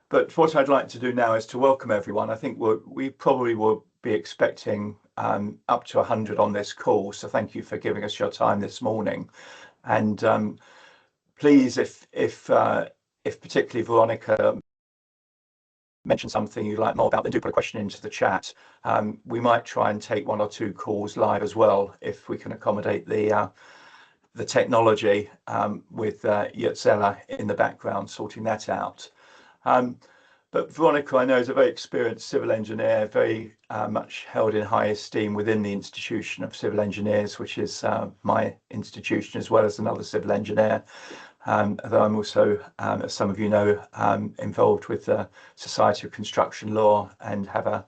But what I'd like to do now is to welcome everyone. I think we probably will be expecting up to 100 on this call. So thank you for giving us your time this morning. And please, if particularly Veronica mention something you'd like more about, then do put a question into the chat. We might try and take 1 or 2 calls live as well if we can accommodate the technology with Yetzela in the background sorting that out. But Veronica, I know, is a very experienced civil engineer, very much held in high esteem within the Institution of Civil Engineers, which is my institution, as well as another civil engineer. Although I'm also, as some of you know, involved with the Society of Construction Law and have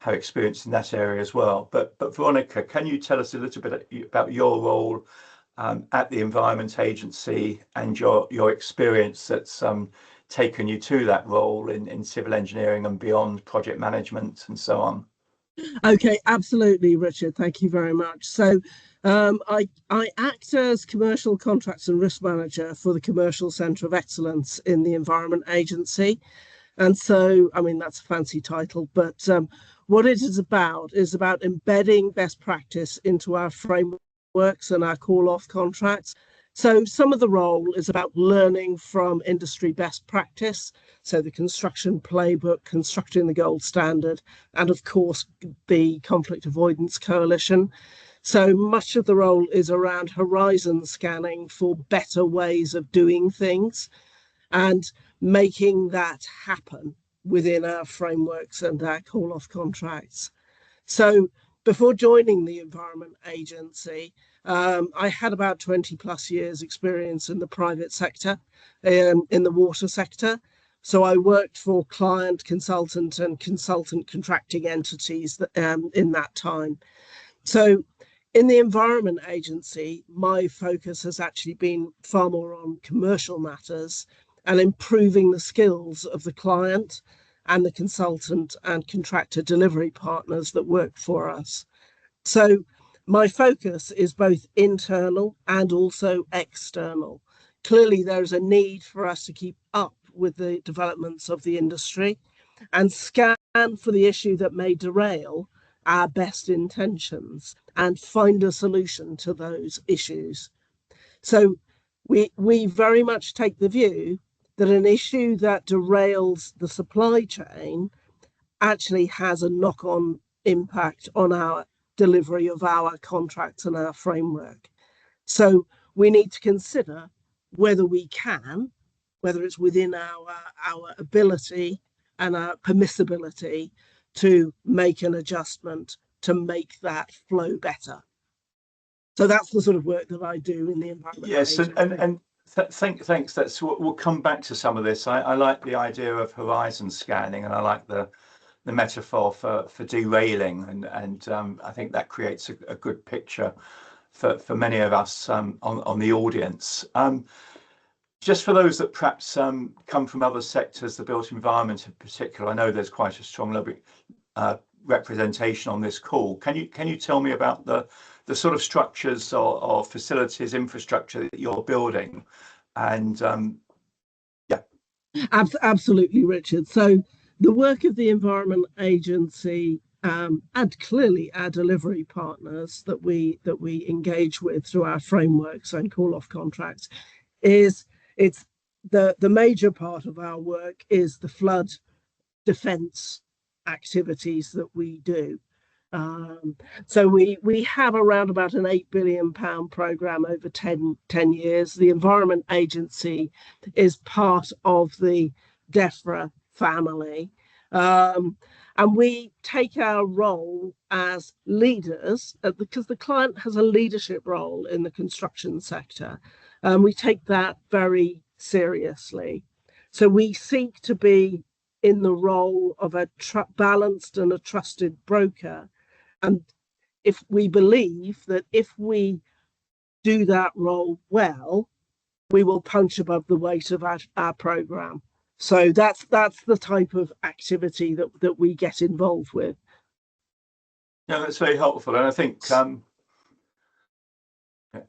experience in that area as well. But Veronica, can you tell us a little bit about your role at the Environment Agency and your experience that's taken you to that role in civil engineering and beyond, project management and so on? Okay, absolutely, Richard. Thank you very much. So I act as Commercial Contracts and Risk Manager for the Commercial Centre of Excellence in the Environment Agency. And so, I mean, that's a fancy title, but what it is about embedding best practice into our frameworks and our call-off contracts. So some of the role is about learning from industry best practice. So the construction playbook, constructing the gold standard, and of course, the Conflict Avoidance Coalition. So much of the role is around horizon scanning for better ways of doing things and making that happen within our frameworks and our call-off contracts. So before joining the Environment Agency, I had about 20 plus years experience in the private sector, in the water sector. So I worked for client, consultant and consultant contracting entities in that time. So in the Environment Agency, my focus has actually been far more on commercial matters and improving the skills of the client and the consultant and contractor delivery partners that work for us. So my focus is both internal and also external. Clearly, there's a need for us to keep up with the developments of the industry and scan for the issue that may derail our best intentions and find a solution to those issues. So we very much take the view that an issue that derails the supply chain actually has a knock-on impact on our delivery of our contracts and our framework. So we need to consider whether we can, whether it's within our ability and our permissibility to make an adjustment to make that flow better. So that's the sort of work that I do in the Environment Agency. Yes, thanks. That's we'll come back to some of this. I like the idea of horizon scanning, and I like the metaphor for derailing, and I think that creates a good picture for many of us on the audience. Just for those that perhaps come from other sectors, the built environment in particular, I know there's quite a strong representation on this call. Can you tell me about the sort of structures or facilities, infrastructure that you're building? And yeah. Absolutely, Richard. So the work of the Environment Agency and clearly our delivery partners that we engage with through our frameworks and call-off contracts it's the major part of our work is the flood defence activities that we do. So we have around about an £8 billion programme over 10 years. The Environment Agency is part of the DEFRA family. And we take our role as leaders, because the client has a leadership role in the construction sector. We take that very seriously. So we seek to be in the role of a balanced and a trusted broker. And if we believe that if we do that role well, we will punch above the weight of our programme. So that's the type of activity that we get involved with. Yeah, that's very helpful. And I think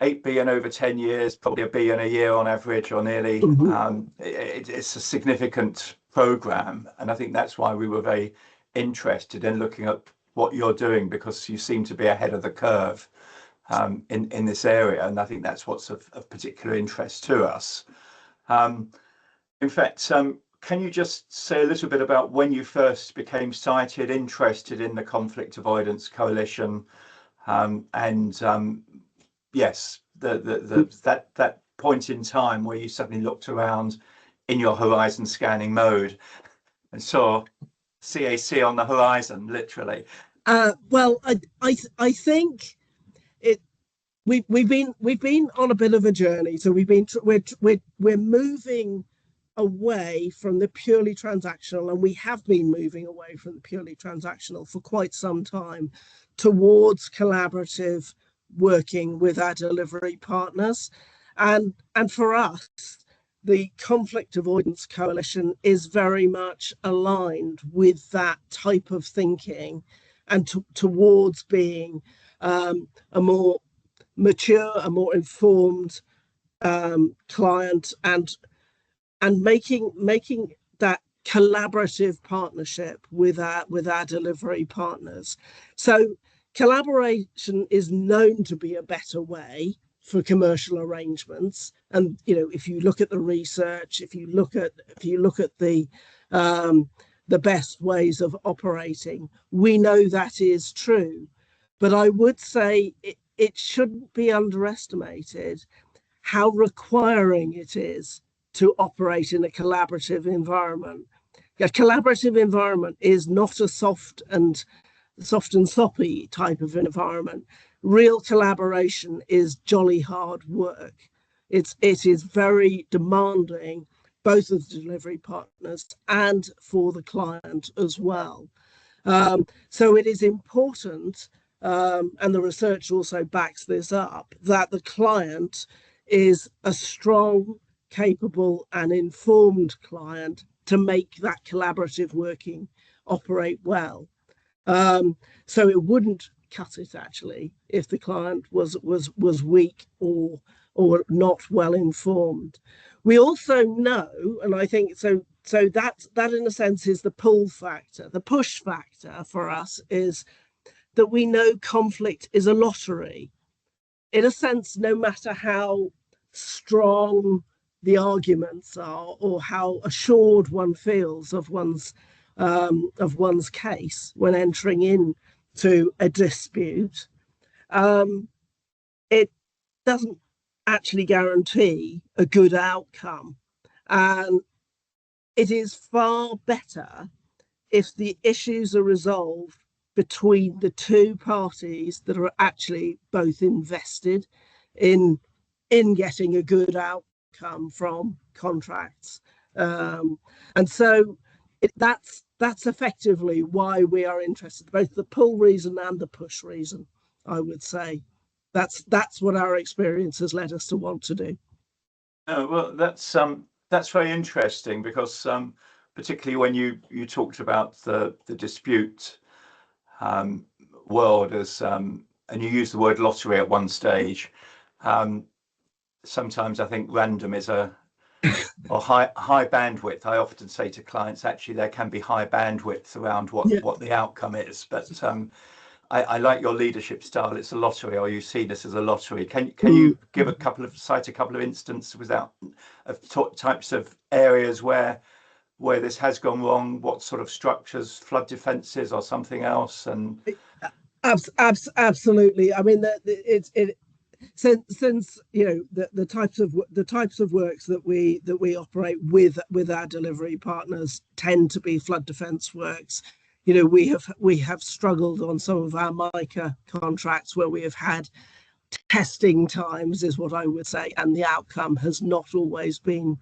8 billion over 10 years, probably £1 billion a year on average, or nearly. It's a significant program, and I think that's why we were very interested in looking at what you're doing, because you seem to be ahead of the curve in this area, and I think that's what's of particular interest to us. In fact, can you just say a little bit about when you first became cited, interested in the Conflict Avoidance Coalition, and yes, that point in time where you suddenly looked around in your horizon scanning mode and saw CAC on the horizon, literally. Well, I think it. We've been on a bit of a journey. So we're moving away from the purely transactional, and we have been moving away from the purely transactional for quite some time towards collaborative working with our delivery partners. And for us, the Conflict Avoidance Coalition is very much aligned with that type of thinking and towards being a more mature, a more informed client, and making that collaborative partnership with our delivery partners. So collaboration is known to be a better way for commercial arrangements. And if you look at the research, if you look at the best ways of operating, we know that is true. But I would say it shouldn't be underestimated how requiring it is to operate in a collaborative environment. A collaborative environment is not a soft and soppy type of environment. Real collaboration is jolly hard work. It is very demanding, both of the delivery partners and for the client as well. So it is important, and the research also backs this up, that the client is a strong, capable and informed client to make that collaborative working operate well. So it wouldn't cut it, actually, if the client was weak or not well informed. We also know, and I think so that in a sense is the pull factor. The push factor for us is that we know conflict is a lottery. In a sense, no matter how strong the arguments are or how assured one feels of one's case when entering into a dispute, it doesn't actually guarantee a good outcome. And it is far better if the issues are resolved between the two parties that are actually both invested in getting a good outcome from contracts. And so that's effectively why we are interested, both the pull reason and the push reason, I would say. That's what our experience has led us to want to do. Oh, well, that's very interesting, because particularly when you talked about the dispute world as and you used the word lottery at one stage. Sometimes I think random is or high bandwidth. I often say to clients, actually, there can be high bandwidth around what the outcome is. But I like your leadership style. It's a lottery, or you see this as a lottery. Can you cite a couple of instances of types of areas where this has gone wrong? What sort of structures, flood defences or something else? And absolutely. I mean, since the types of works that we operate with our delivery partners tend to be flood defence works. We have struggled on some of our MICA contracts where we have had testing times, is what I would say, and the outcome has not always been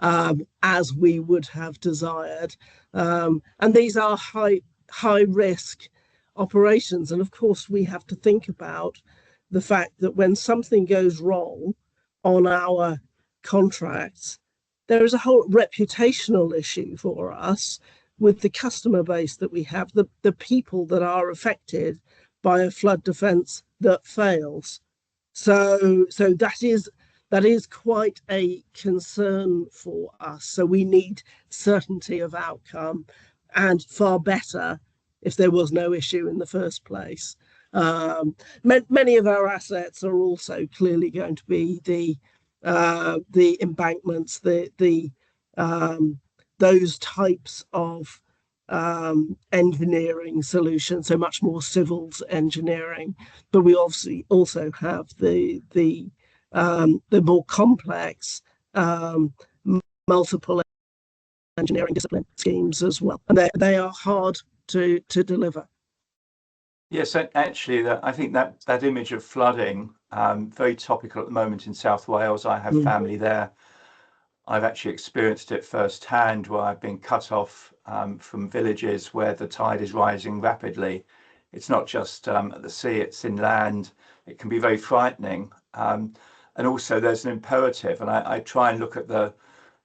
as we would have desired. And these are high risk operations, and of course we have to think about the fact that when something goes wrong on our contracts, there is a whole reputational issue for us with the customer base that we have, the people that are affected by a flood defence that fails. So that is that is quite a concern for us. So we need certainty of outcome, and far better if there was no issue in the first place. Many of our assets are also clearly going to be the embankments, the those types of engineering solutions, so much more civils engineering. But we obviously also have the more complex multiple engineering discipline schemes as well, and they are hard to deliver. Yes, actually, I think that image of flooding, very topical at the moment in South Wales. I have family there. I've actually experienced it firsthand, where I've been cut off from villages where the tide is rising rapidly. It's not just at the sea, it's inland. It can be very frightening. And also there's an imperative, and I try and look at the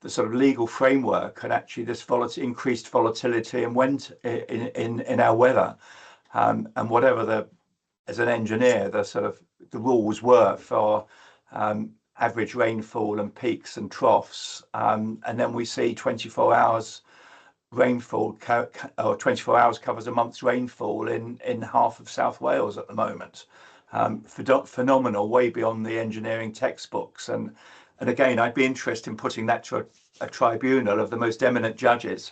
sort of legal framework, and actually this increased volatility and went in our weather. And whatever as an engineer, the rules were for average rainfall and peaks and troughs, and then we see 24 hours rainfall, or 24 hours covers a month's rainfall in half of South Wales at the moment. Phenomenal, way beyond the engineering textbooks. And again, I'd be interested in putting that to a tribunal of the most eminent judges,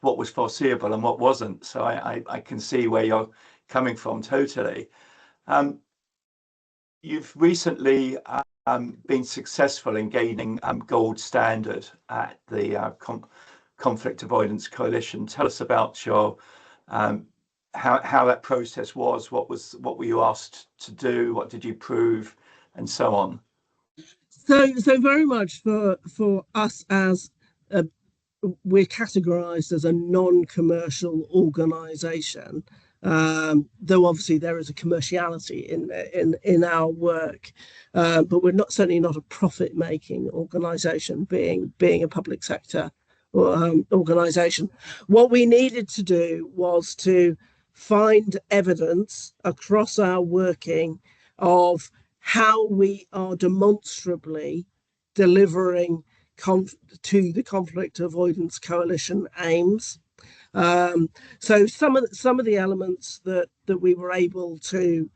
what was foreseeable and what wasn't. So I can see where you're coming from totally. You've recently been successful in gaining gold standard at the Conflict Avoidance Coalition. Tell us about your how that process was. What were you asked to do? What did you prove, and so on? So very much for us, as we're categorized as a non-commercial organization, though obviously there is a commerciality in our work, but we're certainly not a profit-making organization, being a public sector organization. What we needed to do was to find evidence across our working of how we are demonstrably delivering to the Conflict Avoidance Coalition aims. So some of the elements that we were able to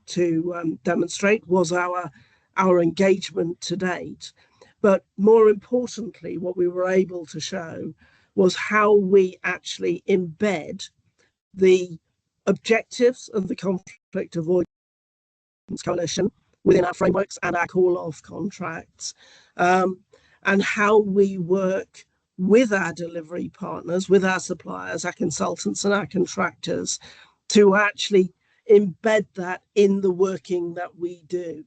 demonstrate was our engagement to date, but more importantly, what we were able to show was how we actually embed the objectives of the Conflict Avoidance Coalition within our frameworks and our call-off contracts, and how we work with our delivery partners, with our suppliers, our consultants and our contractors, to actually embed that in the working that we do.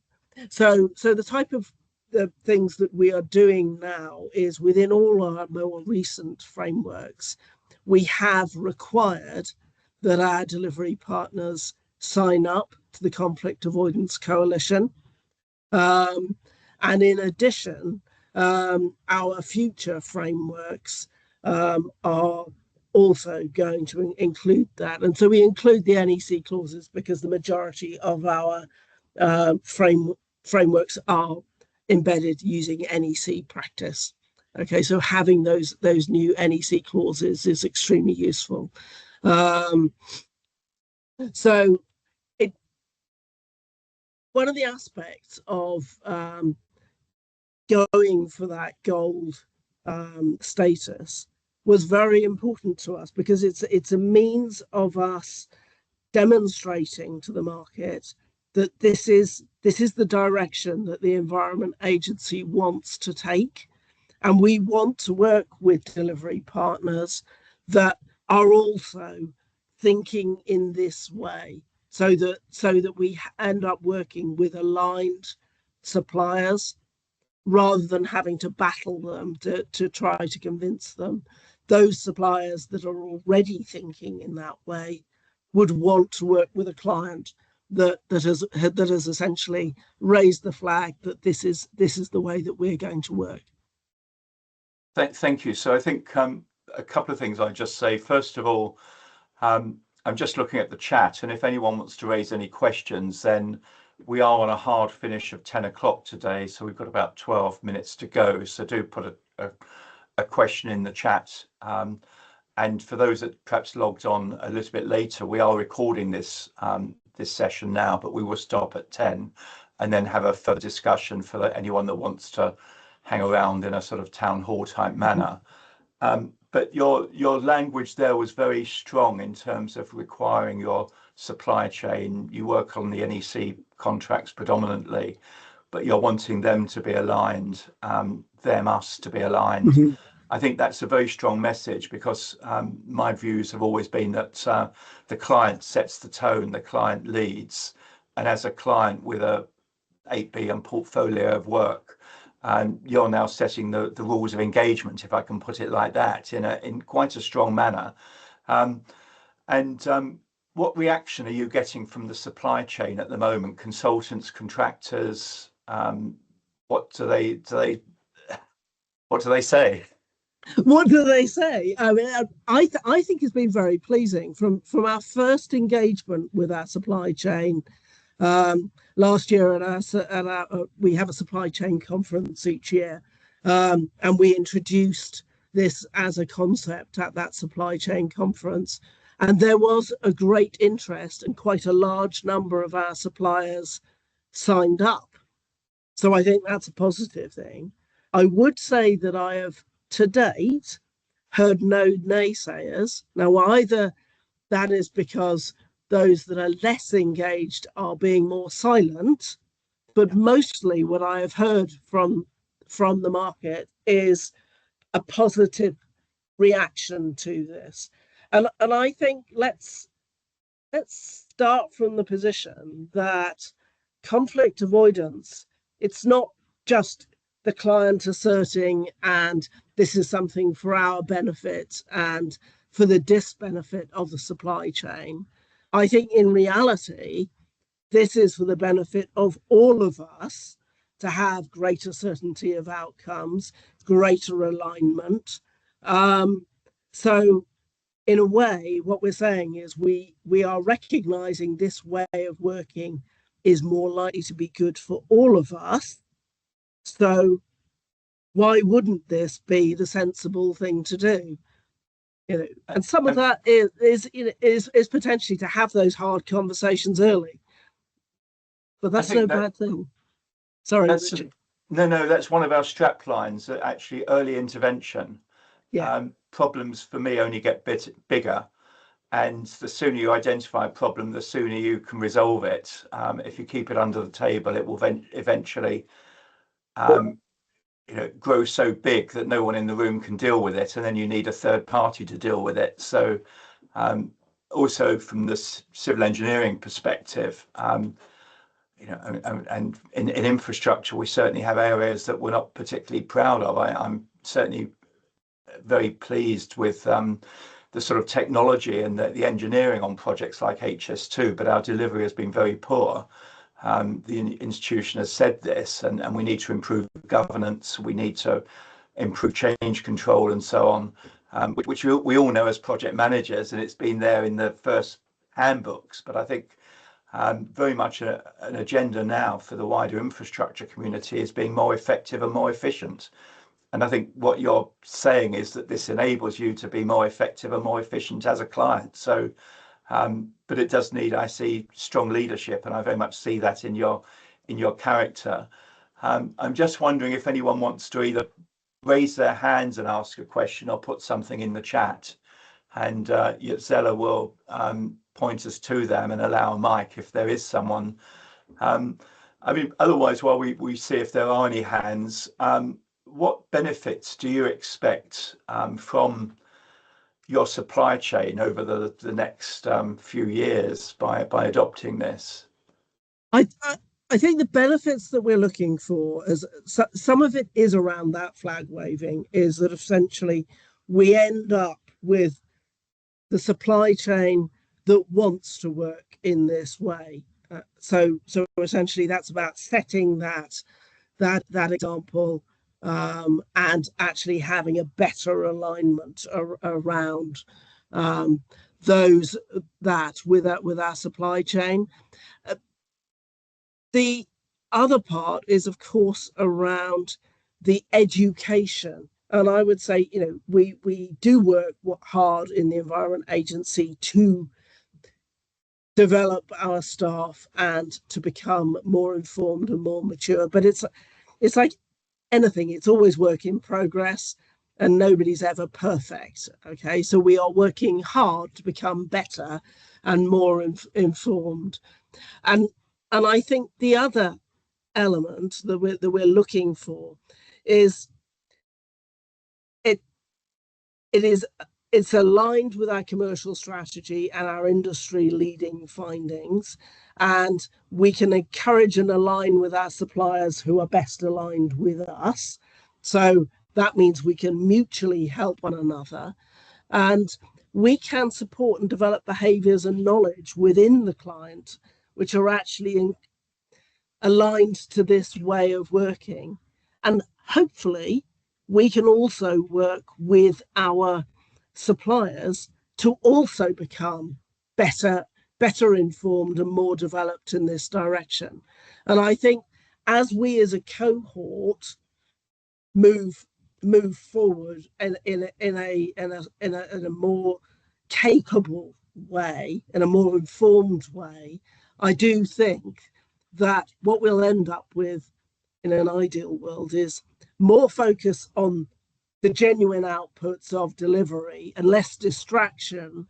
So the type of the things that we are doing now is, within all our more recent frameworks, we have required that our delivery partners sign up to the Conflict Avoidance Coalition. And in addition, our future frameworks are also going to include that. And so we include the NEC clauses because the majority of our frameworks are embedded using NEC practice. Okay, so having those new NEC clauses is extremely useful. So one of the aspects of going for that gold status was very important to us, because it's a means of us demonstrating to the market that this is the direction that the Environment Agency wants to take, and we want to work with delivery partners that are also thinking in this way, so that we end up working with aligned suppliers rather than having to battle them to try to convince them. Those suppliers that are already thinking in that way would want to work with a client that has essentially raised the flag that this is the way that we're going to work. Thank you. So I think a couple of things I'd just say. First of all, I'm just looking at the chat, and if anyone wants to raise any questions, then we are on a hard finish of 10 o'clock today, so we've got about 12 minutes to go. So do put a question in the chat. And for those that perhaps logged on a little bit later, we are recording this this session now, but we will stop at 10 and then have a further discussion for anyone that wants to hang around in a sort of town hall type manner. But your language there was very strong in terms of requiring your supply chain. You work on the NEC contracts predominantly, but you're wanting them to be aligned, us to be aligned. Mhm. I think that's a very strong message because my views have always been that the client sets the tone, the client leads, and as a client with a 8B and portfolio of work, you're now setting the rules of engagement, if I can put it like that, in quite a strong manner. And what reaction are you getting from the supply chain at the moment? Consultants, contractors, what do they say? What do they say? I mean, I think it's been very pleasing from our first engagement with our supply chain. Last year we have a supply chain conference each year, and we introduced this as a concept at that supply chain conference. And there was a great interest, and quite a large number of our suppliers signed up. So I think that's a positive thing. I would say that I have to date heard no naysayers. Now, either that is because those that are less engaged are being more silent, but mostly what I have heard from the market is a positive reaction to this. And I think let's start from the position that conflict avoidance, it's not just the client asserting, and this is something for our benefit and for the disbenefit of the supply chain. I think in reality, this is for the benefit of all of us to have greater certainty of outcomes, greater alignment. So in a way, what we're saying is we are recognizing this way of working is more likely to be good for all of us. So why wouldn't this be the sensible thing to do? And some of that is potentially to have those hard conversations early, but that's no bad thing. Sorry, Richard. No, that's one of our strap lines. Actually, early intervention. Yeah. Problems for me only get bigger, and the sooner you identify a problem, the sooner you can resolve it. If you keep it under the table, it will eventually grow so big that no one in the room can deal with it, and then you need a third party to deal with it. So also from the civil engineering perspective, and in infrastructure, we certainly have areas that we're not particularly proud of. I'm certainly very pleased with the sort of technology and the engineering on projects like HS2, but our delivery has been very poor. The institution has said this, and we need to improve governance, we need to improve change control and so on, which we all know as project managers, and it's been there in the first handbooks. But I think very much an agenda now for the wider infrastructure community is being more effective and more efficient. And I think what you're saying is that this enables you to be more effective and more efficient as a client. So, but it does need, I see, strong leadership, and I very much see that in your character. I'm just wondering if anyone wants to either raise their hands and ask a question or put something in the chat, and Zella will point us to them and allow a mic if there is someone. I mean, otherwise, while we see if there are any hands, what benefits do you expect from your supply chain over the next few years by adopting this? I think the benefits that we're looking for, as some of it is around that flag waving, is that essentially we end up with the supply chain that wants to work in this way. So essentially that's about setting that example, and actually having a better alignment around those that with our supply chain. The other part is, of course, around the education. And I would say, we do work hard in the Environment Agency to develop our staff and to become more informed and more mature. But it's like anything, it's always work in progress and nobody's ever perfect. Okay, so we are working hard to become better and more informed. And I think the other element that we're looking for is it it is it's aligned with our commercial strategy and our industry leading findings, and we can encourage and align with our suppliers who are best aligned with us. So that means we can mutually help one another, and we can support and develop behaviors and knowledge within the client which are actually aligned to this way of working. And hopefully, we can also work with our suppliers to also become better, better informed and more developed in this direction. And I think as we as a cohort move forward in a more capable way, in a more informed way, I do think that what we'll end up with in an ideal world is more focus on the genuine outputs of delivery and less distraction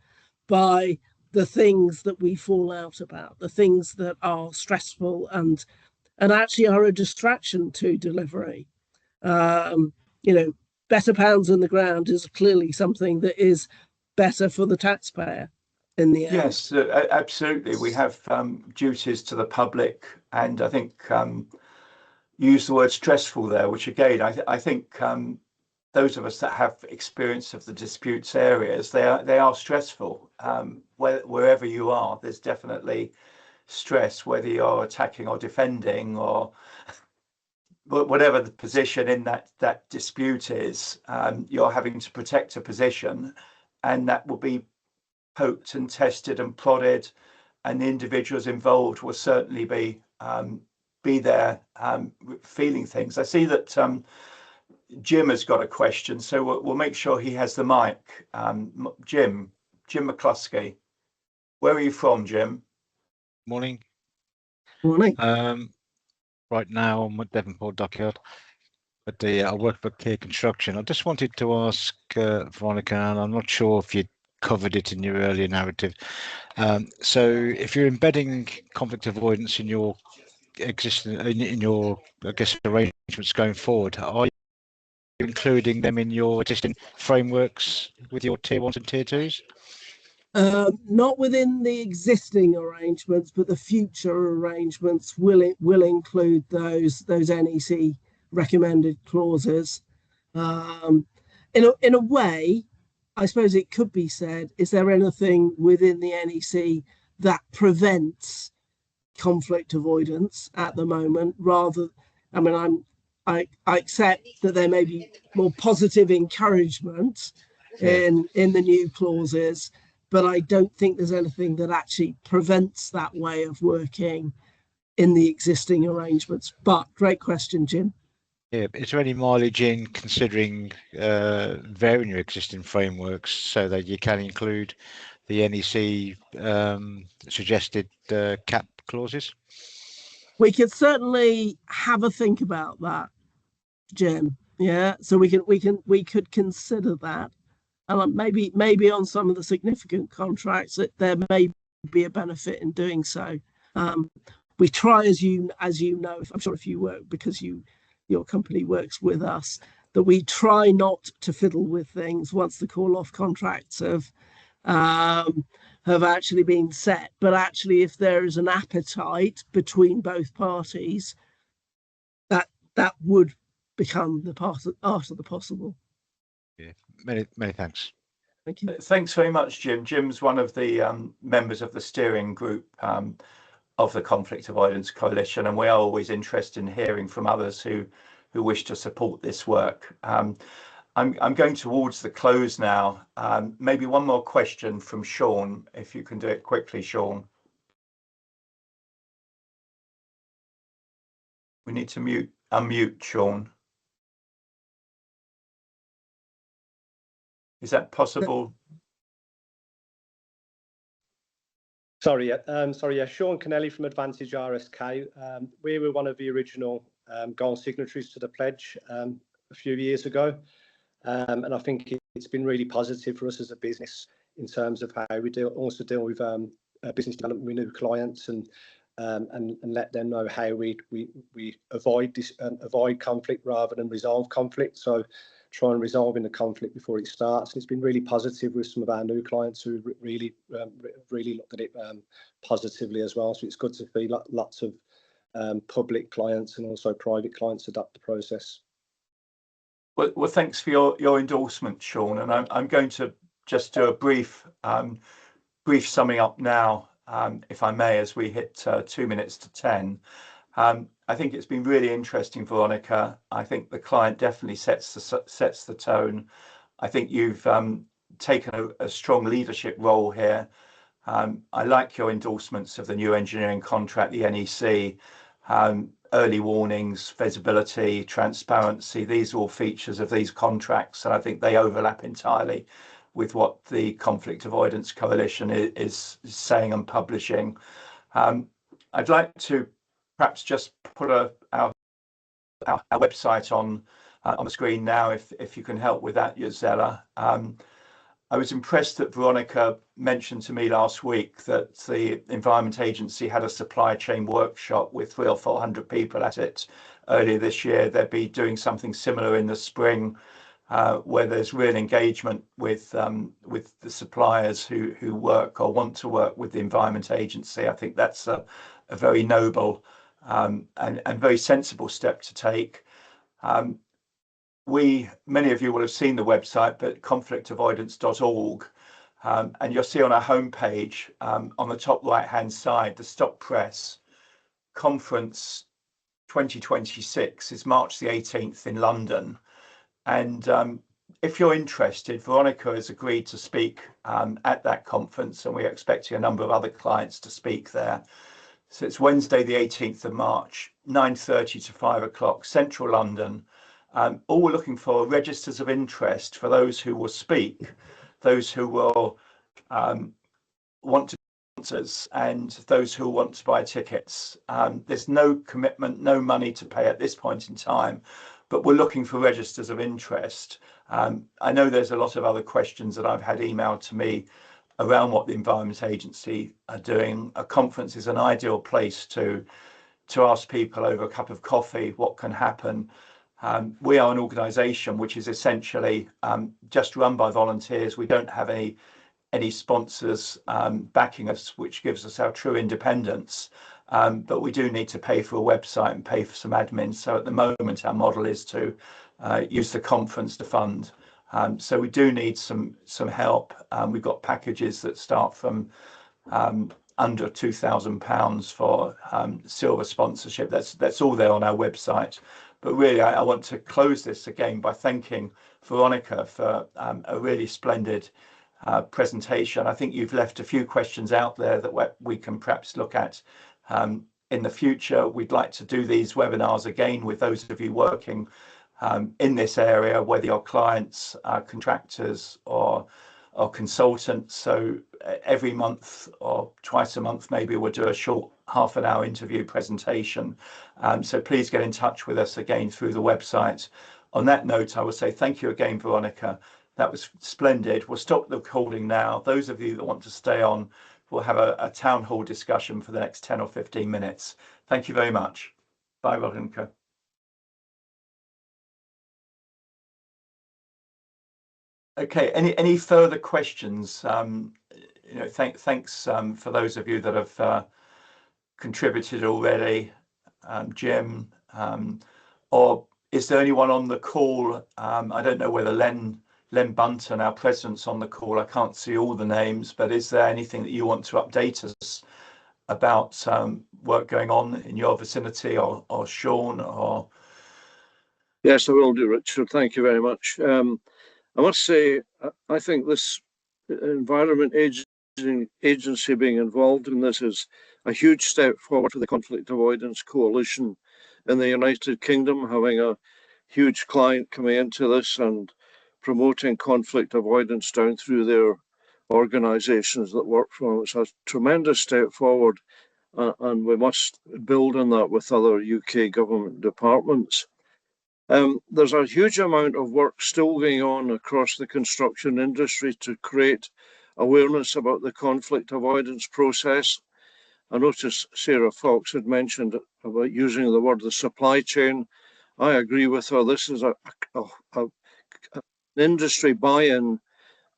by the things that we fall out about, the things that are stressful and actually are a distraction to delivery. Um, you know, better pounds in the ground is clearly something that is better for the taxpayer in the end. Yes, absolutely. We have duties to the public, and I think use the word stressful there, which again, I think those of us that have experience of the disputes areas, they are stressful. Wherever you are, there's definitely stress, whether you're attacking or defending or whatever the position in that dispute is. You're having to protect a position, and that will be poked and tested and prodded, and the individuals involved will certainly be there feeling things. I see that Jim has got a question, so we'll make sure he has the mic. Jim McCluskey, where are you from, Jim? Morning. Morning. Right now I'm at Devonport Dockyard, but I work for Care Construction. I just wanted to ask Veronica, and I'm not sure if you covered it in your earlier narrative. So if you're embedding conflict avoidance in your existing, in your, I guess, arrangements going forward, are you including them in your existing frameworks with your tier ones and tier twos? Not within the existing arrangements, but the future arrangements will include those NEC recommended clauses. In a way, I suppose it could be said: is there anything within the NEC that prevents conflict avoidance at the moment? Rather, I mean, I accept that there may be more positive encouragement in the new clauses, but I don't think there's anything that actually prevents that way of working in the existing arrangements. But great question, Jim. Yeah, is there any mileage in considering varying your existing frameworks so that you can include the NEC suggested cap clauses? We could certainly have a think about that, Jim. Yeah, so we could consider that, and maybe on some of the significant contracts that there may be a benefit in doing so. We try, as you know, I'm sure if you work because your company works with us, that we try not to fiddle with things once the call off contracts have actually been set. But actually, if there is an appetite between both parties, that would become the art of the possible. Yeah, many thanks. Thank you. Thanks very much, Jim. Jim's one of the members of the steering group of the Conflict Avoidance Coalition, and we are always interested in hearing from others who wish to support this work. I'm going towards the close now. Maybe one more question from Sean, if you can do it quickly, Sean. We need to unmute Sean. Is that possible? Sorry, yeah, Sean Kennelly from Advantage RSK. We were one of the original goal signatories to the pledge a few years ago, and I think it's been really positive for us as a business in terms of how we also deal with business development with new clients and let them know how we avoid conflict rather than resolve conflict. So try and resolving the conflict before it starts. And it's been really positive with some of our new clients who really looked at it positively as well. So it's good to see lots of public clients and also private clients adopt the process. Well, thanks for your endorsement, Sean. And I'm going to just do a brief summing up now, if I may, as we hit 2 minutes to 10. I think it's been really interesting, Veronica. I think the client definitely sets the tone. I think you've taken a strong leadership role here. I like your endorsements of the new engineering contract, the NEC, early warnings, visibility, transparency. These are all features of these contracts, and I think they overlap entirely with what the Conflict Avoidance Coalition is saying and publishing. I'd like to perhaps just put our website on the screen now, if you can help with that, Yozella. I was impressed that Veronica mentioned to me last week that the Environment Agency had a supply chain workshop with 300 or 400 people at it earlier this year. They'd be doing something similar in the spring, where there's real engagement with the suppliers who work or want to work with the Environment Agency. I think that's a very noble and very sensible step to take. Many of you will have seen the website, but conflictavoidance.org, and you'll see on our homepage, on the top right-hand side, the Stop Press Conference 2026 is March the 18th in London. And if you're interested, Veronica has agreed to speak at that conference, and we're expecting a number of other clients to speak there. So it's Wednesday, the 18th of March, 9:30 to 5 o'clock, central London. All we're looking for registers of interest for those who will speak, those who will want to sponsors, and those who want to buy tickets. There's no commitment, no money to pay at this point in time, but we're looking for registers of interest. I know there's a lot of other questions that I've had emailed to me around what the Environment Agency are doing. A conference is an ideal place to ask people over a cup of coffee what can happen. We are an organisation which is essentially just run by volunteers. We don't have any sponsors backing us, which gives us our true independence. But we do need to pay for a website and pay for some admin. So at the moment, our model is to use the conference to fund. So we do need some help. We've got packages that start from under £2,000 for silver sponsorship. That's all there on our website. But really, I want to close this again by thanking Veronica for a really splendid presentation. I think you've left a few questions out there that we can perhaps look at in the future. We'd like to do these webinars again with those of you working in this area, whether you're clients, contractors, or consultants. So every month or twice a month, maybe we'll do a short half-an-hour interview presentation. So please get in touch with us again through the website. On that note, I will say thank you again, Veronica. That was splendid. We'll stop the recording now. Those of you that want to stay on, we'll have a town hall discussion for the next 10 or 15 minutes. Thank you very much. Bye, Veronica. Okay, any further questions? Thanks for those of you that have contributed already, Jim, or is there anyone on the call? I don't know whether Len Bunton, our president's on the call. I can't see all the names, but is there anything that you want to update us about work going on in your vicinity, or Sean, or? Yes, I will do, Richard. Thank you very much. I must say, I think this Environment Agency being involved in this is a huge step forward for the Conflict Avoidance Coalition. in the United Kingdom, having a huge client coming into this and promoting conflict avoidance down through their organisations that work for them. It's a tremendous step forward, and we must build on that with other UK government departments. There's a huge amount of work still going on across the construction industry to create awareness about the conflict avoidance process. I noticed Sarah Fox had mentioned about using the word the supply chain. I agree with her. This is an industry buy-in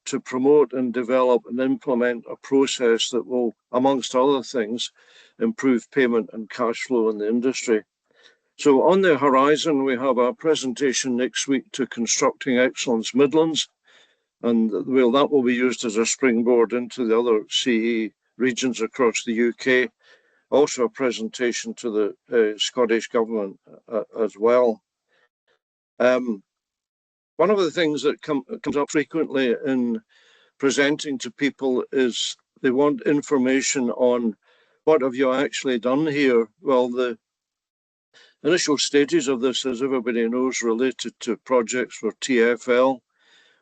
to promote and develop and implement a process that will, amongst other things, improve payment and cash flow in the industry. So on the horizon, we have a presentation next week to Constructing Excellence Midlands, and that will be used as a springboard into the other CE regions across the UK. Also a presentation to the Scottish Government as well. One of the things that comes up frequently in presenting to people is they want information on what have you actually done here. Well, the initial stages of this, as everybody knows, related to projects for TfL.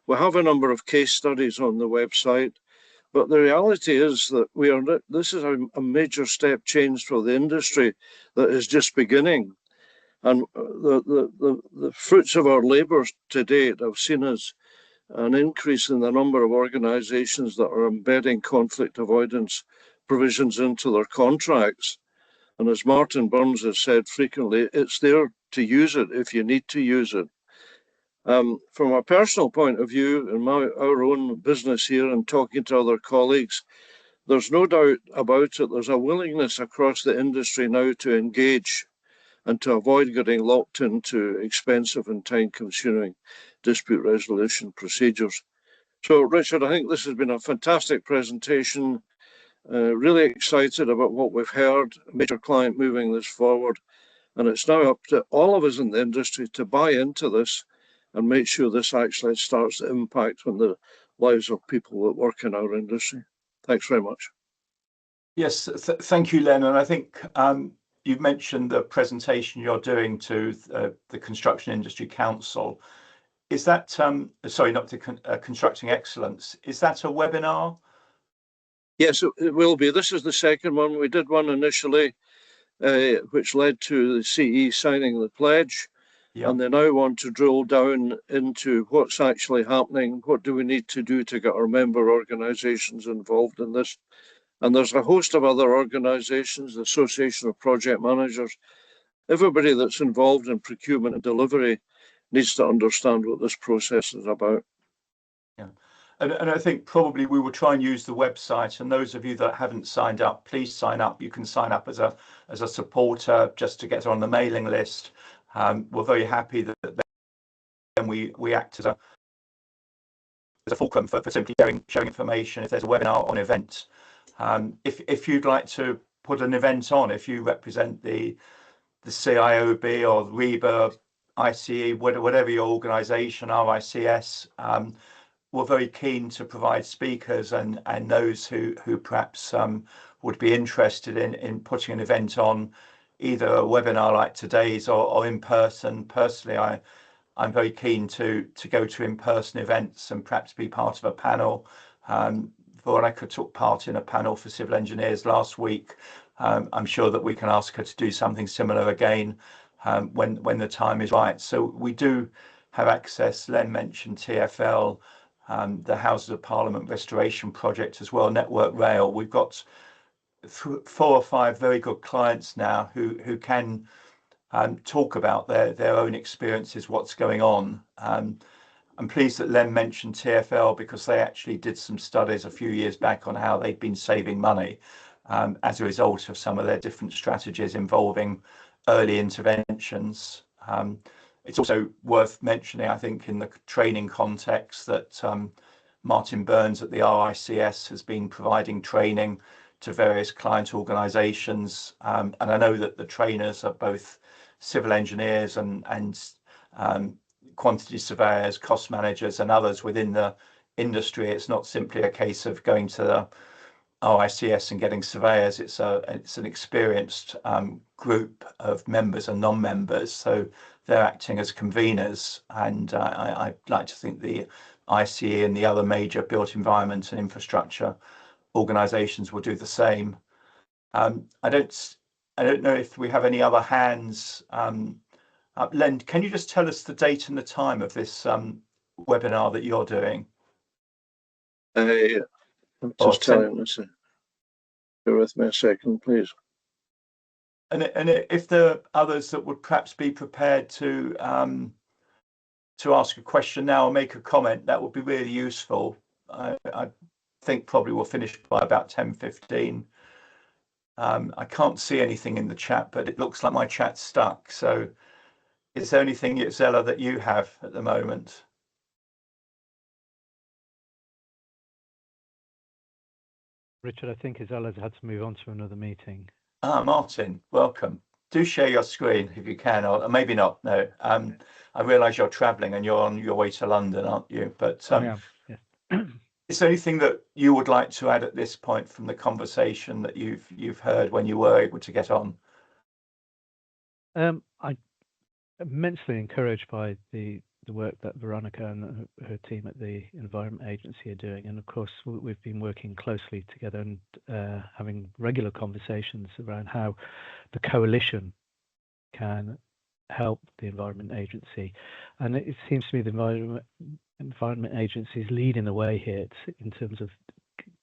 We have a number of case studies on the website, but the reality is that this is a major step change for the industry that is just beginning. And the fruits of our labour to date have seen us an increase in the number of organisations that are embedding conflict avoidance provisions into their contracts. And as Martin Burns has said frequently, it's there to use it if you need to use it. From a personal point of view, in our own business here and talking to other colleagues, there's no doubt about it. There's a willingness across the industry now to engage and to avoid getting locked into expensive and time-consuming dispute resolution procedures. So, Richard, I think this has been a fantastic presentation. Really excited about what we've heard, a major client moving this forward. And it's now up to all of us in the industry to buy into this and make sure this actually starts to impact on the lives of people that work in our industry. Thanks very much. Yes, thank you, Len. And I think you've mentioned the presentation you're doing to the Construction Industry Council. Is that, sorry, not to Constructing Excellence, is that a webinar? Yes, it will be. This is the second one. We did one initially, which led to the CE signing the pledge. Yep. And they now want to drill down into what's actually happening. What do we need to do to get our member organisations involved in this? And there's a host of other organisations, the Association of Project Managers. Everybody that's involved in procurement and delivery needs to understand what this process is about. Yeah. And I think probably we will try and use the website, and those of you that haven't signed up, please sign up. You can sign up as a supporter just to get on the mailing list. We're very happy that then we act as a fulcrum for simply sharing information. If there's a webinar or an event, if you'd like to put an event on, if you represent the CIOB or REBA, ICE, whatever your organisation, RICS, we're very keen to provide speakers and those who perhaps would be interested in putting an event on, either a webinar like today's or in person. Personally, I'm very keen to go to in-person events and perhaps be part of a panel. Veronica took part in a panel for civil engineers last week. I'm sure that we can ask her to do something similar again when the time is right. So we do have access. Len mentioned TfL, the Houses of Parliament Restoration Project as well, Network Rail. We've got 4 or 5 very good clients now who can talk about their own experiences, what's going on. I'm pleased that Len mentioned TfL because they actually did some studies a few years back on how they've been saving money as a result of some of their different strategies involving early interventions. It's also worth mentioning, I think, in the training context that Martin Burns at the RICS has been providing training to various client organisations. And I know that the trainers are both civil engineers and quantity surveyors, cost managers and others within the industry. It's not simply a case of going to the ICS and getting surveyors. It's an experienced group of members and non-members, so they're acting as conveners, and I'd like to think the ICE and the other major built environment and infrastructure organisations will do the same. I don't know if we have any other hands. Len, can you just tell us the date and the time of this webinar that you're doing? I'm just telling this. Bear with me a second, please. And if there are others that would perhaps be prepared to ask a question now or make a comment, that would be really useful. I think probably we'll finish by about 10:15. I can't see anything in the chat, but it looks like my chat's stuck. So is there anything, Zella, that you have at the moment? Richard, I think Isella's had to move on to another meeting. Martin, welcome. Do share your screen if you can, or maybe not. No, I realise you're travelling and you're on your way to London, aren't you? But I am, yes. Is there anything that you would like to add at this point from the conversation that you've heard when you were able to get on? I'm immensely encouraged by the work that Veronica and her team at the Environment Agency are doing, and of course we've been working closely together and having regular conversations around how the coalition can help the Environment Agency. And it seems to me the Environment Agency is leading the way here in terms of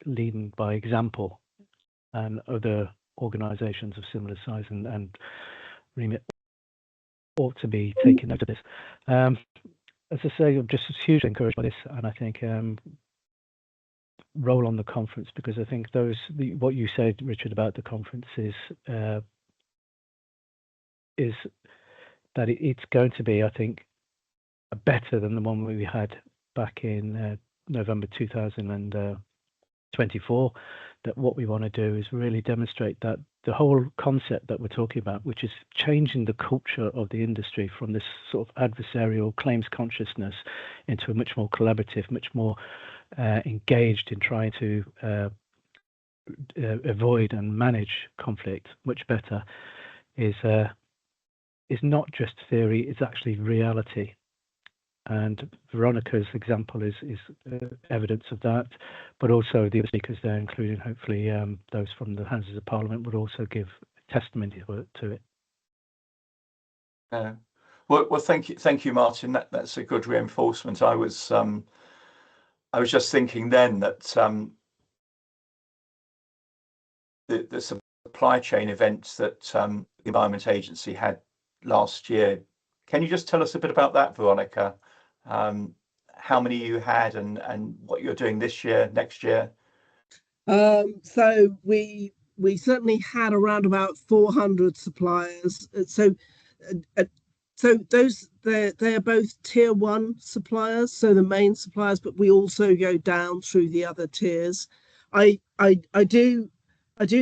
leading by example, and other organisations of similar size and remit ought to be taking note of this. As I say, I'm just hugely encouraged by this, and I think roll on the conference, because I think what you said, Richard, about the conference is that it's going to be, I think, better than the one we had back in November 2024. That what we want to do is really demonstrate that the whole concept that we're talking about, which is changing the culture of the industry from this sort of adversarial claims consciousness into a much more collaborative, much more engaged in trying to avoid and manage conflict much better, is not just theory, it's actually reality. And Veronica's example is evidence of that, but also the other speakers there, including hopefully those from the Houses of Parliament, would also give testimony to it. Well, thank you, Martin. That's a good reinforcement. I was just thinking then that the supply chain events that the Environment Agency had last year. Can you just tell us a bit about that, Veronica? How many you had and what you're doing this year, next year? So we certainly had around about 400 suppliers. So those they are both tier 1 suppliers, so the main suppliers, but we also go down through the other tiers. I do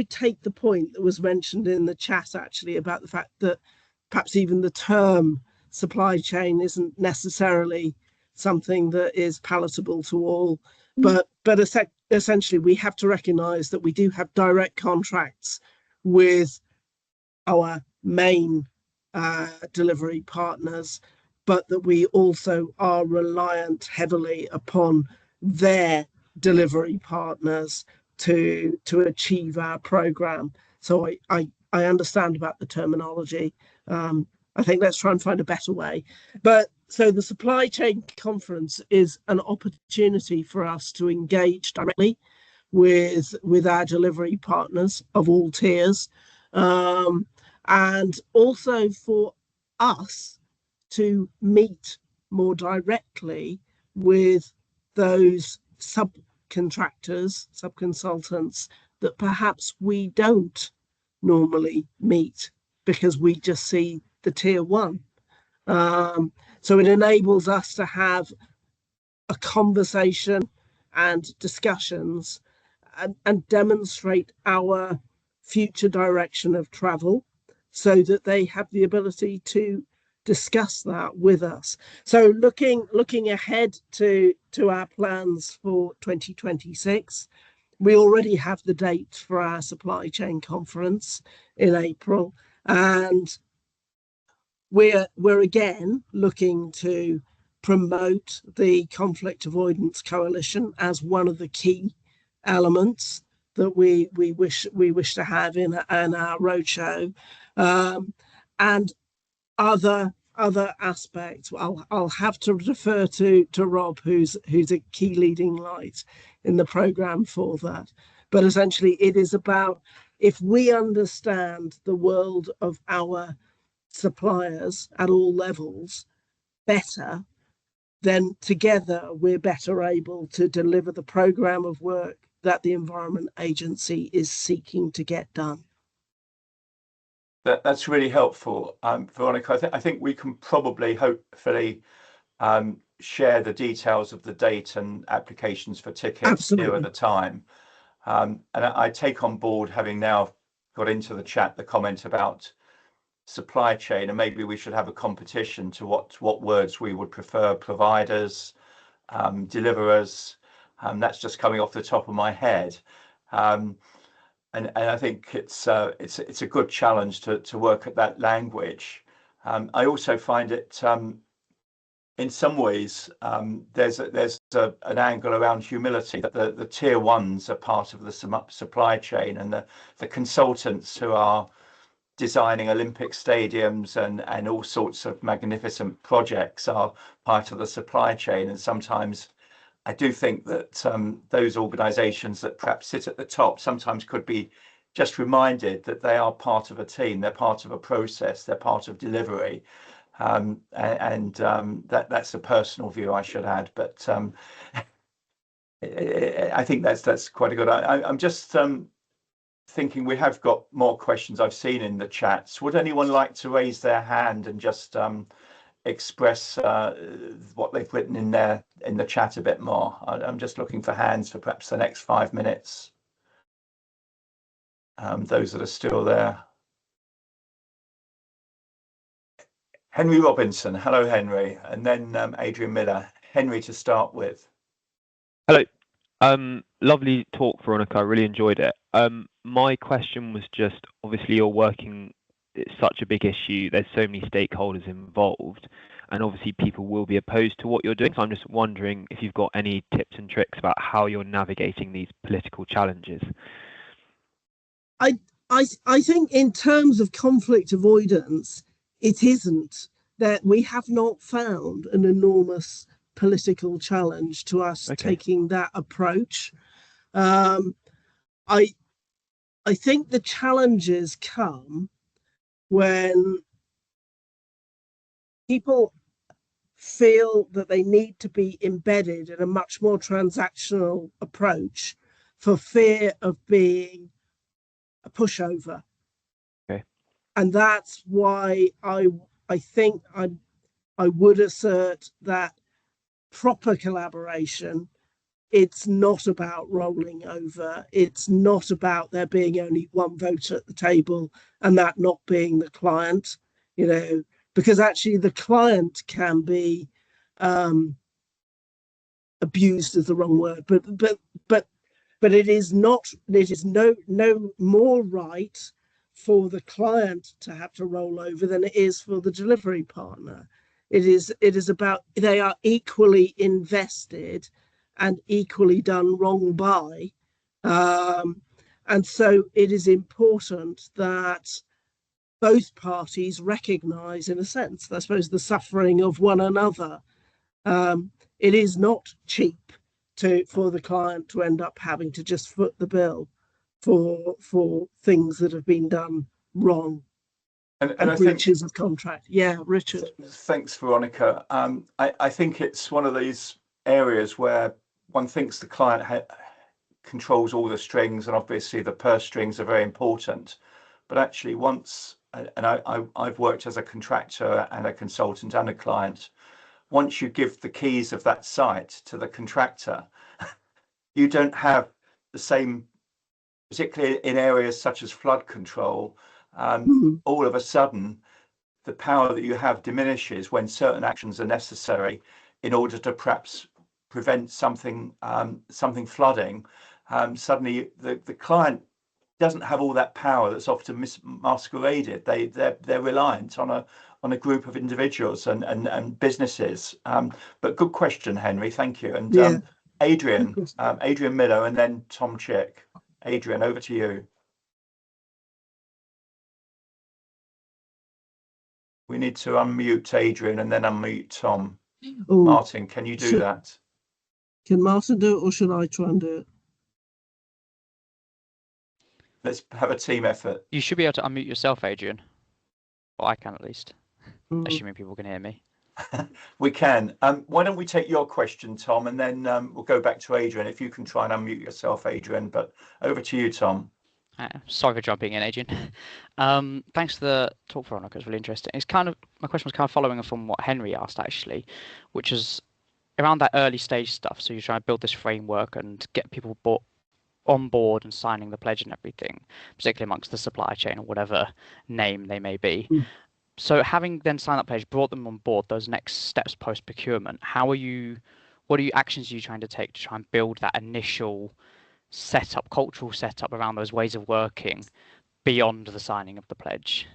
take the point that was mentioned in the chat actually about the fact that perhaps even the term supply chain isn't necessarily something that is palatable to all, but essentially we have to recognize that we do have direct contracts with our main delivery partners, but that we also are reliant heavily upon their delivery partners to achieve our program. So I understand about the terminology. I think let's try and find a better way. But so the supply chain conference is an opportunity for us to engage directly with our delivery partners of all tiers, and also for us to meet more directly with those subcontractors, subconsultants that perhaps we don't normally meet because we just see the tier 1. So it enables us to have a conversation and discussions and demonstrate our future direction of travel so that they have the ability to discuss that with us. So looking ahead to our plans for 2026, We already have the date for our supply chain conference in April, and we're again looking to promote the Conflict Avoidance Coalition as one of the key elements that we wish to have in our roadshow, and other aspects. I'll have to defer to Rob, who's a key leading light in the program for that. But essentially, it is about, if we understand the world of our suppliers at all levels better, then together we're better able to deliver the program of work that the Environment Agency is seeking to get done. That's really helpful, Veronica. I think we can probably, hopefully, share the details of the date and applications for tickets nearer the time. And I take on board, having now got into the chat, the comment about supply chain, and maybe we should have a competition to what words we would prefer: providers, deliverers. That's just coming off the top of my head. And I think it's a good challenge to work at that language. I also find it, in some ways, there's an angle around humility, that the tier ones are part of the supply chain, and the consultants who are designing Olympic stadiums and all sorts of magnificent projects are part of the supply chain. And sometimes I do think that those organisations that perhaps sit at the top sometimes could be just reminded that they are part of a team, they're part of a process, they're part of delivery. That's a personal view, I should add, but I think that's quite a good. I'm just thinking we have got more questions I've seen in the chats. Would anyone like to raise their hand and just express what they've written in the chat a bit more? I'm just looking for hands for perhaps the next 5 minutes. Those that are still there. Henry Robinson, hello Henry, and then Adrian Miller. Henry to start with. Hello. Lovely talk, Veronica. I really enjoyed it. My question was just, obviously you're working, it's such a big issue, there's so many stakeholders involved, and obviously people will be opposed to what you're doing. So I'm just wondering if you've got any tips and tricks about how you're navigating these political challenges. I think in terms of conflict avoidance, it isn't that we have not found an enormous political challenge to us taking that approach. I think the challenges come when people feel that they need to be embedded in a much more transactional approach for fear of being a pushover. Okay. And that's why I think I would assert that proper collaboration, it's not about rolling over. It's not about there being only one vote at the table and that not being the client, because actually the client can be abused is the wrong word, but it is no more right for the client to have to roll over than it is for the delivery partner. It is about, they are equally invested and equally done wrong by. And so it is important that both parties recognise, in a sense, I suppose, the suffering of one another. It is not cheap for the client to end up having to just foot the bill for things that have been done wrong and breaches of contract. Yeah, Richard. Thanks, Veronica. I think it's one of these areas where one thinks the client controls all the strings, and obviously the purse strings are very important. But actually, once, and I've worked as a contractor and a consultant and a client, once you give the keys of that site to the contractor, you don't have the same, particularly in areas such as flood control. All of a sudden, the power that you have diminishes when certain actions are necessary in order to perhaps prevent something flooding. suddenly the client doesn't have all that power that's often masqueraded. They're reliant on a group of individuals and businesses. But good question, Henry. Thank you. And Yeah. Adrian Miller, and then Tom Chick. Adrian, over to you. We need to unmute Adrian and then unmute Tom. Oh, Martin, can you do that? Can Martin do it, or should I try and do it? Let's have a team effort. You should be able to unmute yourself, Adrian. Or I can at least, assuming people can hear me. We can. Why don't we take your question, Tom, and then we'll go back to Adrian. If you can try and unmute yourself, Adrian. But over to you, Tom. Sorry for jumping in, Adrian. Thanks for the talk, Veronica. It's really interesting. My question was kind of following from what Henry asked, actually, which is around that early stage stuff. So you're trying to build this framework and get people on board and signing the pledge and everything, particularly amongst the supply chain or whatever name they may be. So having then signed that pledge, brought them on board, those next steps post procurement, what actions are you trying to take to try and build that initial cultural setup around those ways of working beyond the signing of the pledge?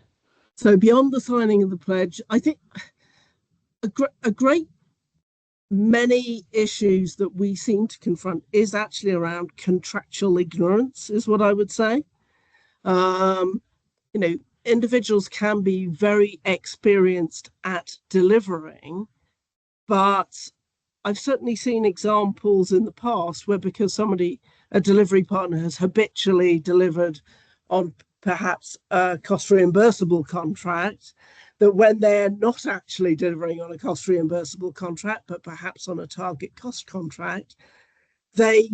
So beyond the signing of the pledge, I think a great many issues that we seem to confront is actually around contractual ignorance, is what I would say. Individuals can be very experienced at delivering, but I've certainly seen examples in the past where, because a delivery partner has habitually delivered on perhaps a cost reimbursable contract, that when they're not actually delivering on a cost reimbursable contract, but perhaps on a target cost contract, they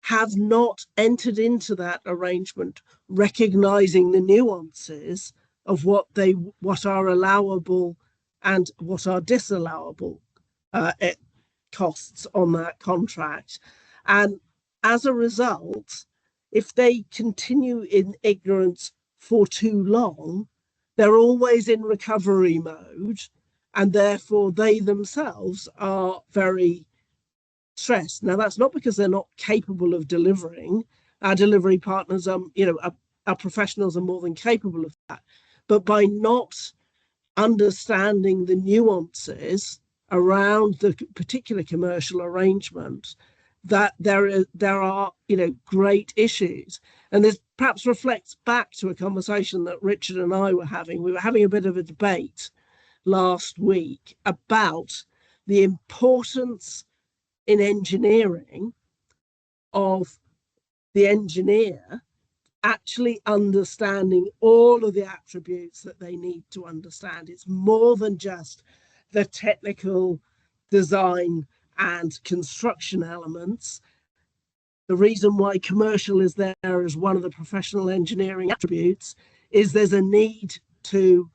have not entered into that arrangement, recognizing the nuances of what are allowable and what are disallowable costs on that contract. And as a result, if they continue in ignorance for too long, they're always in recovery mode, and therefore they themselves are very stressed. Now, that's not because they're not capable of delivering. Our delivery partners, our professionals are more than capable of that. But by not understanding the nuances around the particular commercial arrangement, that there are great issues. And this perhaps reflects back to a conversation that Richard and I were having. We were having a bit of a debate last week about the importance in engineering of the engineer actually understanding all of the attributes that they need to understand. It's more than just the technical design and construction elements. The reason why commercial is there as one of the professional engineering attributes is there's a need to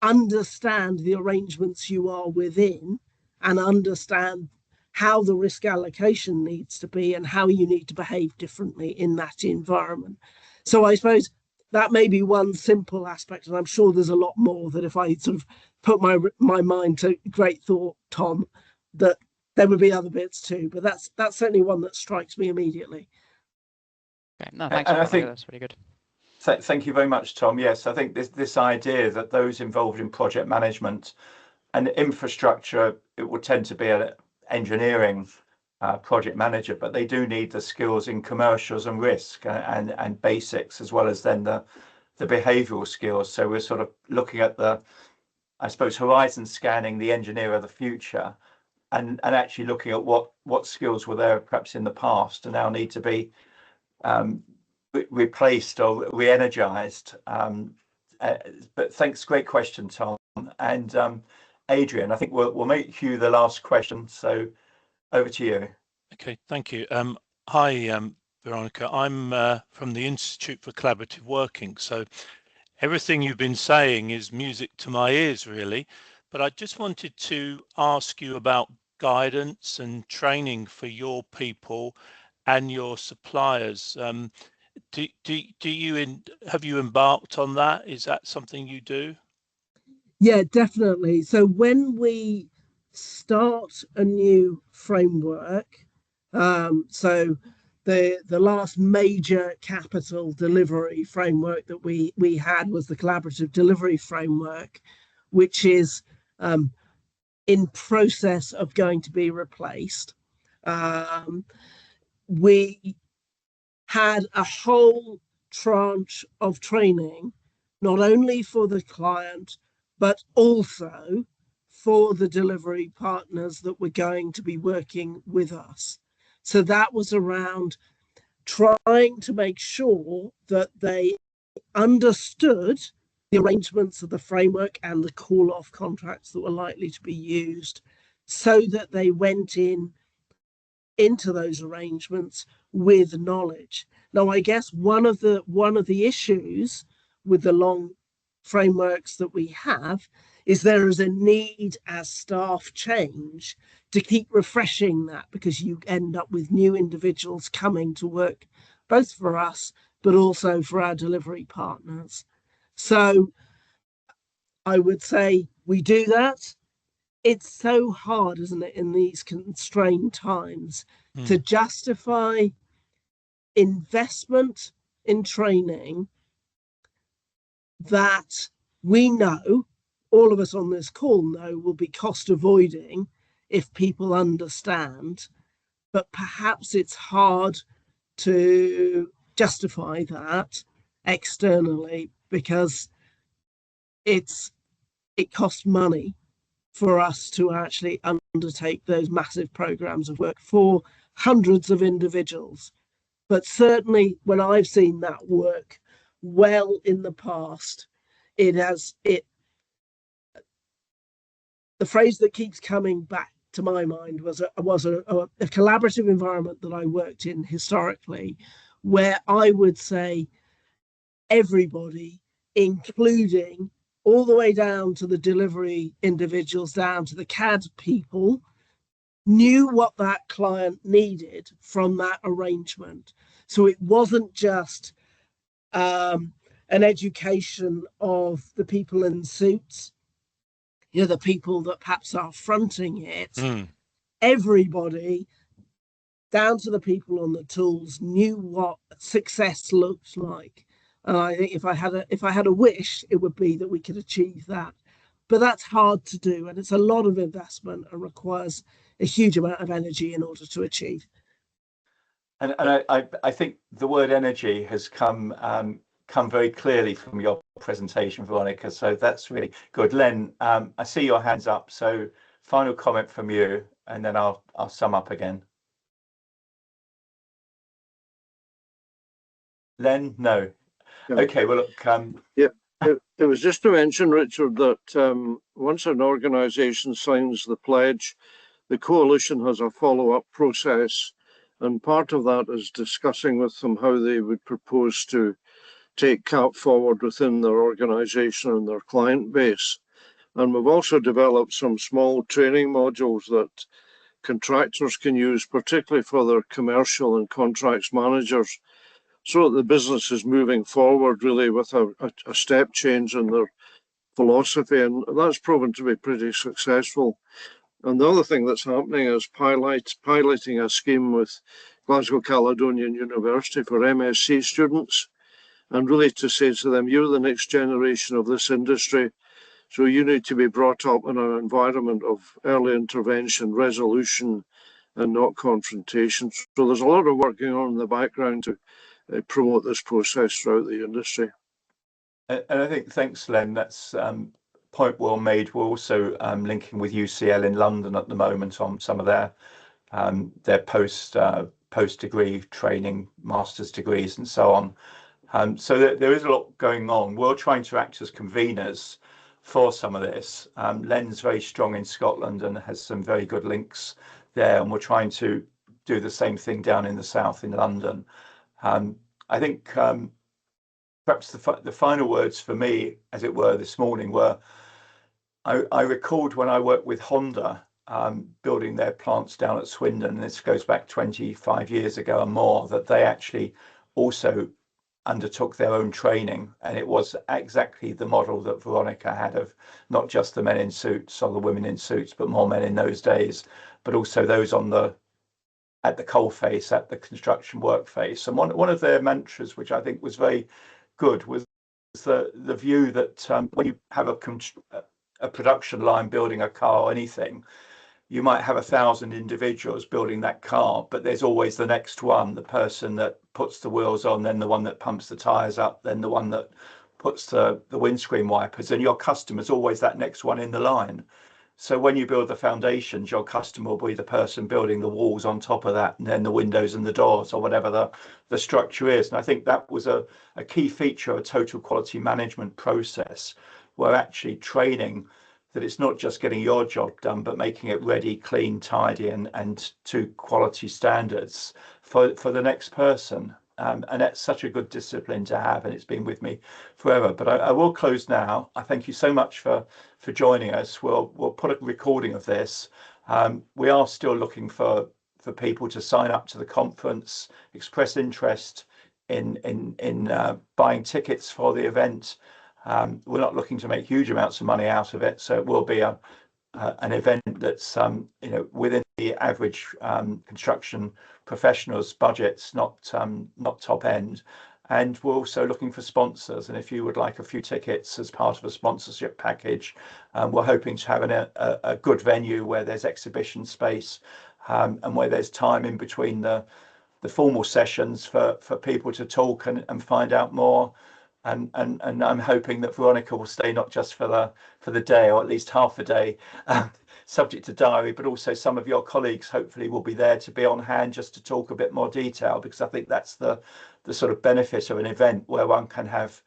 understand the arrangements you are within and understand how the risk allocation needs to be and how you need to behave differently in that environment. So I suppose that may be one simple aspect, and I'm sure there's a lot more that if I sort of put my mind to great thought, Tom, that there would be other bits too, but that's certainly one that strikes me immediately. Okay, no, thanks. I think that's really good. Thank you very much, Tom. Yes, I think this idea that those involved in project management and infrastructure, it will tend to be an engineering project manager, but they do need the skills in commercials and risk and basics, as well as then the behavioral skills. So we're sort of looking at I suppose, horizon scanning the engineer of the future, and actually looking at what skills were there perhaps in the past and now need to be replaced or re-energized. But thanks, great question, Tom. And Adrian, I think we'll make you the last question. So over to you. Okay, thank you. Hi, Veronica. I'm from the Institute for Collaborative Working. So everything you've been saying is music to my ears, really. But I just wanted to ask you about guidance and training for your people and your suppliers. Have you embarked on that? Is that something you do? Yeah, definitely. So when we start a new framework, so the last major capital delivery framework that we had was the collaborative delivery framework, which is in process of going to be replaced. We had a whole tranche of training, not only for the client, but also for the delivery partners that were going to be working with us. So that was around trying to make sure that they understood the arrangements of the framework and the call-off contracts that were likely to be used, so that they went into those arrangements with knowledge. Now, I guess one of the issues with the long frameworks that we have is there is a need as staff change to keep refreshing that, because you end up with new individuals coming to work both for us but also for our delivery partners. So I would say we do that. It's so hard, isn't it, in these constrained times to justify investment in training that we know, all of us on this call know, will be cost avoiding if people understand, but perhaps it's hard to justify that externally because it costs money for us to actually undertake those massive programs of work for hundreds of individuals. But certainly when I've seen that work well in the past, the phrase that keeps coming back to my mind was a collaborative environment that I worked in historically, where I would say everybody, including all the way down to the delivery individuals, down to the CAD people, knew what that client needed from that arrangement. So it wasn't just an education of the people in suits, the people that perhaps are fronting it. Everybody, down to the people on the tools, knew what success looked like. And I think if I had a wish, it would be that we could achieve that. But that's hard to do, and it's a lot of investment and requires a huge amount of energy in order to achieve. And I think the word energy has come very clearly from your presentation, Veronica. So that's really good. Len, I see your hands up. So final comment from you, and then I'll sum up again. Len, no. Okay, well, look. It was just to mention, Richard, that once an organisation signs the pledge, the coalition has a follow-up process, and part of that is discussing with them how they would propose to take CAP forward within their organisation and their client base. And we've also developed some small training modules that contractors can use, particularly for their commercial and contracts managers, so that the business is moving forward really with a step change in their philosophy, and that's proven to be pretty successful. And the other thing that's happening is piloting a scheme with Glasgow Caledonian University for MSc students, and really to say to them, you're the next generation of this industry, so you need to be brought up in an environment of early intervention, resolution, and not confrontation. So there's a lot of work going on in the background to promote this process throughout the industry. And I think, thanks, Len, that's point well made. We're also linking with UCL in London at the moment on some of their post-degree training, master's degrees and so on. So there is a lot going on. We're trying to act as conveners for some of this. Len's very strong in Scotland and has some very good links there, and we're trying to do the same thing down in the south in London. I think perhaps the final words for me, as it were, this morning were, I recalled when I worked with Honda building their plants down at Swindon, and this goes back 25 years ago and more, that they actually also undertook their own training, and it was exactly the model that Veronica had of not just the men in suits or the women in suits, but more men in those days, but also those on the at the coal face, at the construction work face. And one of their mantras, which I think was very good, was the view that when you have a production line building a car or anything, you might have 1,000 individuals building that car, but there's always the next one, the person that puts the wheels on, then the one that pumps the tires up, then the one that puts the windscreen wipers, and your customer's always that next one in the line. So when you build the foundations, your customer will be the person building the walls on top of that, and then the windows and the doors, or whatever the structure is. And I think that was a key feature of a total quality management process, where actually training that it's not just getting your job done, but making it ready, clean, tidy, and to quality standards for the next person. And that's such a good discipline to have, and it's been with me forever. But I will close now. I thank you so much for joining us. We'll put a recording of this. We are still looking for people to sign up to the conference, express interest in buying tickets for the event. We're not looking to make huge amounts of money out of it, so it will be an event that's within the average construction professionals' budgets, not top end. And we're also looking for sponsors. And if you would like a few tickets as part of a sponsorship package, we're hoping to have a good venue where there's exhibition space and where there's time in between the formal sessions for people to talk and find out more. And I'm hoping that Veronica will stay not just for the day, or at least half a day, subject to diary, but also some of your colleagues hopefully will be there to be on hand just to talk a bit more detail, because I think that's the sort of benefit of an event where one can have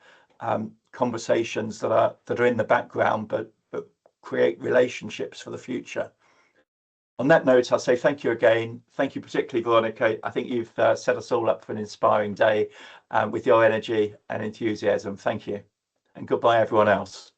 conversations that are in the background, but create relationships for the future. On that note, I'll say thank you again. Thank you particularly, Veronica. I think you've set us all up for an inspiring day with your energy and enthusiasm. Thank you. And goodbye, everyone else.